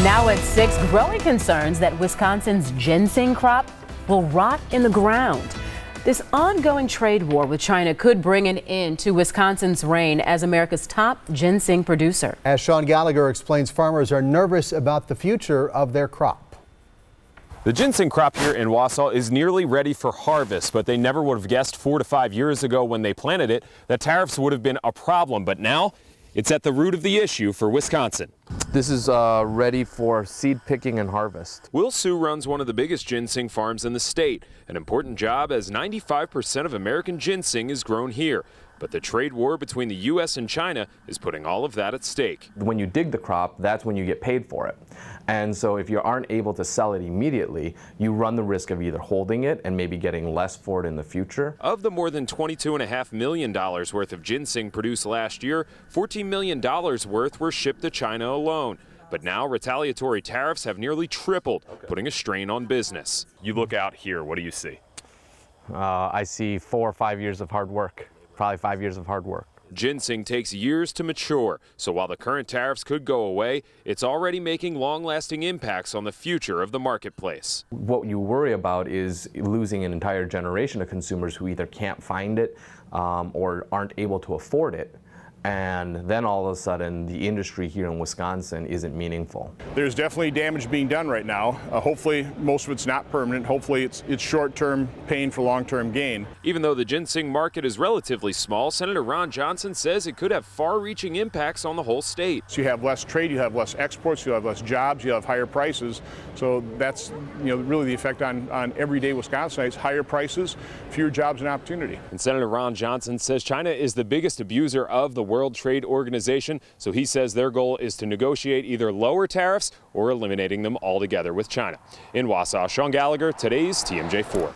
Now at 6, growing concerns that Wisconsin's ginseng crop will rot in the ground. This ongoing trade war with China could bring an end to Wisconsin's reign as America's top ginseng producer. As Sean Gallagher explains, farmers are nervous about the future of their crop. The ginseng crop here in Wausau is nearly ready for harvest, but they never would have guessed 4 to 5 years ago when they planted it that tariffs would have been a problem. But now it's at the root of the issue for Wisconsin. This is ready for seed picking and harvest. Will Sue runs one of the biggest ginseng farms in the state, an important job as 95% of American ginseng is grown here. But the trade war between the U.S. and China is putting all of that at stake. When you dig the crop, that's when you get paid for it. And so if you aren't able to sell it immediately, you run the risk of either holding it and maybe getting less for it in the future. Of the more than $22.5 million worth of ginseng produced last year, $14 million worth were shipped to China alone. But now retaliatory tariffs have nearly tripled, putting a strain on business. You look out here, what do you see? I see 4 or 5 years of hard work. Probably 5 years of hard work. Ginseng takes years to mature, so while the current tariffs could go away, it's already making long-lasting impacts on the future of the marketplace. What you worry about is losing an entire generation of consumers who either can't find it or aren't able to afford it. And then all of a sudden, the industry here in Wisconsin isn't meaningful. There's definitely damage being done right now. Hopefully, most of it's not permanent. Hopefully, it's short-term pain for long-term gain. Even though the ginseng market is relatively small, Senator Ron Johnson says it could have far-reaching impacts on the whole state. So you have less trade, you have less exports, you have less jobs, you have higher prices. So that's really the effect on everyday Wisconsinites: higher prices, fewer jobs and opportunity. And Senator Ron Johnson says China is the biggest abuser of the World Trade Organization, so he says their goal is to negotiate either lower tariffs or eliminating them altogether with China. In Wausau, Sean Gallagher, today's TMJ4.